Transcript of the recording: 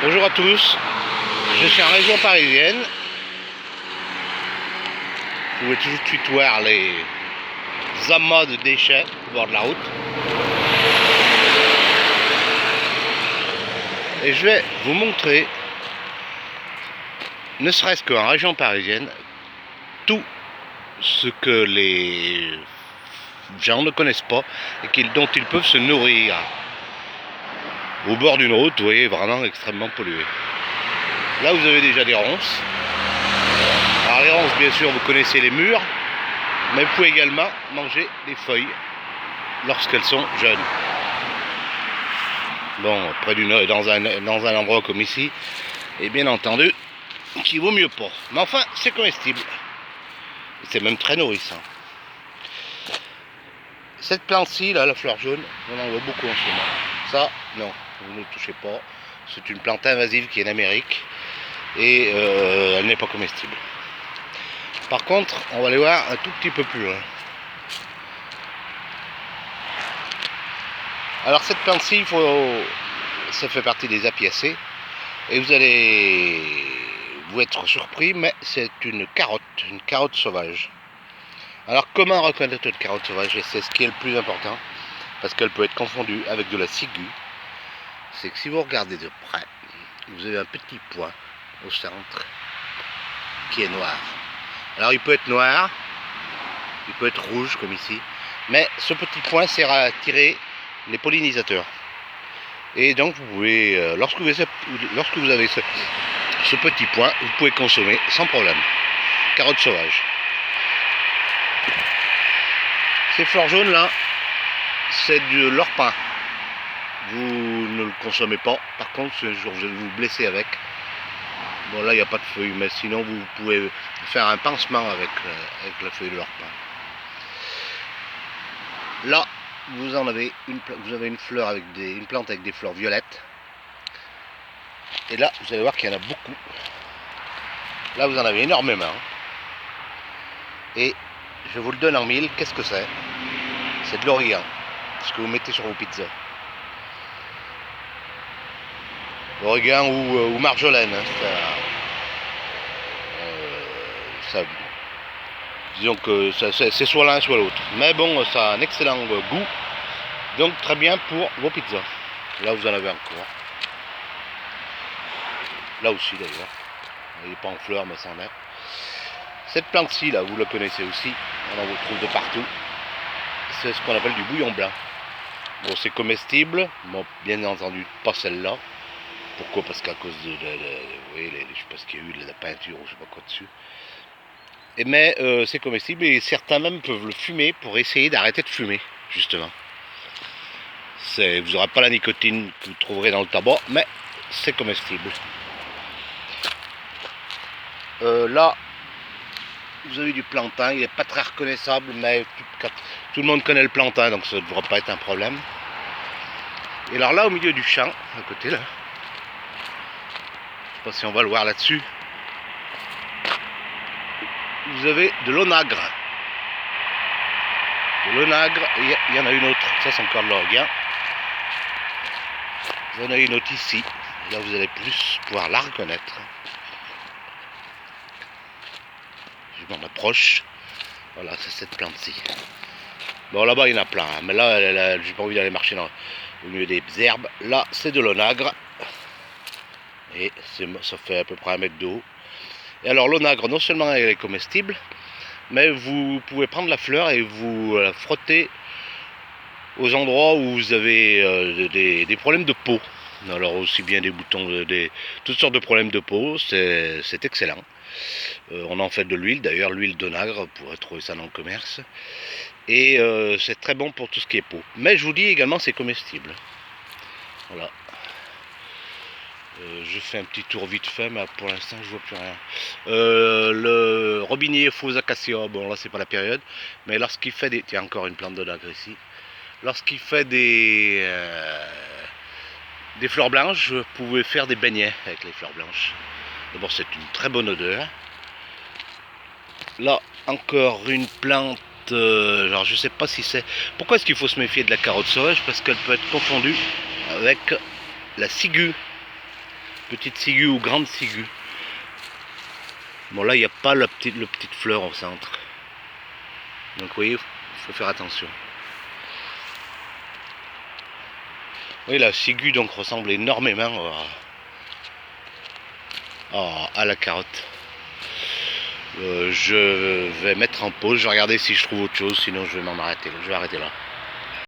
Bonjour à tous, je suis en région parisienne. Vous pouvez tout de suite voir les amas de déchets au bord de la route. Et je vais vous montrer, ne serait-ce qu'en région parisienne, tout ce que les gens ne connaissent pas et dont ils peuvent se nourrir. Au bord d'une route, vous voyez, vraiment extrêmement pollué. Là, vous avez déjà des ronces. Alors les ronces, bien sûr, vous connaissez les murs, mais vous pouvez également manger des feuilles lorsqu'elles sont jeunes. Bon, dans un endroit comme ici, et bien entendu, qui vaut mieux pas. Mais enfin, c'est comestible. C'est même très nourrissant. Cette plante-ci, là, la fleur jaune, on en voit beaucoup en ce moment. Ça, non, vous ne touchez pas. C'est une plante invasive qui est en Amérique et elle n'est pas comestible. Par contre, on va aller voir un tout petit peu plus loin. Alors cette plante-ci, ça fait partie des apiacées et vous allez vous être surpris, mais c'est une carotte sauvage. Alors comment reconnaître une carotte sauvage? Et c'est ce qui est le plus important, parce qu'elle peut être confondue avec de la ciguë. C'est que si vous regardez de près, vous avez un petit point au centre qui est noir. Alors il peut être noir, il peut être rouge comme ici, mais ce petit point sert à attirer les pollinisateurs. Et donc vous pouvez, lorsque vous avez ce petit point, vous pouvez consommer sans problème. Carotte sauvage. Ces fleurs jaunes là, c'est de l'orpin. Vous ne le consommez pas, par contre ce jour vous allez vous blesser avec. Bon là il n'y a pas de feuilles, mais sinon vous pouvez faire un pansement avec la feuille de l'orpin. Là vous avez une fleur avec une plante avec des fleurs violettes. Et là vous allez voir qu'il y en a beaucoup. Là vous en avez énormément. Et je vous le donne en mille, qu'est-ce que c'est? C'est de l'origan, ce que vous mettez sur vos pizzas. Origan ou marjolaine, hein, disons que c'est soit l'un soit l'autre. Mais bon, ça a un excellent goût, donc très bien pour vos pizzas. Là vous en avez encore. Là aussi d'ailleurs. Il n'est pas en fleurs mais ça en est. Cette plante-ci là, vous la connaissez aussi, on en vous trouve de partout. C'est ce qu'on appelle du bouillon blanc. Bon, c'est comestible, bon, bien entendu pas celle-là. Pourquoi? Parce qu'à cause de je sais pas ce qu'il y a eu, de la peinture ou je sais pas quoi dessus. Mais c'est comestible et certains même peuvent le fumer pour essayer d'arrêter de fumer, justement. Vous n'aurez pas la nicotine que vous trouverez dans le tabac, mais c'est comestible. Là, vous avez du plantain, il n'est pas très reconnaissable, mais tout le monde connaît le plantain, donc ça ne devrait pas être un problème. Et alors là, au milieu du champ, à côté là, je sais pas si on va le voir là-dessus, vous avez de l'onagre. De l'onagre, et il y en a une autre, ça c'est encore de l'origan. Il y en a une autre ici, là vous allez plus pouvoir la reconnaître. Je m'en approche. Voilà, c'est cette plante-ci. Bon, là-bas, il y en a plein. Hein, mais là, j'ai pas envie d'aller marcher au milieu des herbes. Là, c'est de l'onagre. Et ça fait à peu près 1 mètre de haut. Et alors, l'onagre, non seulement elle est comestible, mais vous pouvez prendre la fleur et vous la frotter aux endroits où vous avez des problèmes de peau. Alors, aussi bien des boutons, toutes sortes de problèmes de peau. C'est excellent. On en fait de l'huile, d'ailleurs l'huile d'onagre, vous pourrez trouver ça dans le commerce. Et c'est très bon pour tout ce qui est peau. Mais je vous dis également c'est comestible. Voilà. Je fais un petit tour vite fait, mais pour l'instant je vois plus rien. Le robinier faux acacia, bon là c'est pas la période, mais lorsqu'il fait des... Tiens, encore une plante d'onagre ici. Lorsqu'il fait des fleurs blanches, vous pouvez faire des beignets avec les fleurs blanches. D'abord c'est une très bonne odeur. Là encore une plante, genre je sais pas si c'est... Pourquoi est-ce qu'il faut se méfier de la carotte sauvage? Parce qu'elle peut être confondue avec la ciguë. petite ciguë ou grande ciguë. Bon là il n'y a pas le petite fleur au centre. Donc vous voyez, il faut faire attention. Oui, la ciguë donc ressemble énormément à la carotte. Je vais mettre en pause, je vais regarder si je trouve autre chose, sinon je vais m'en arrêter. Je vais arrêter là.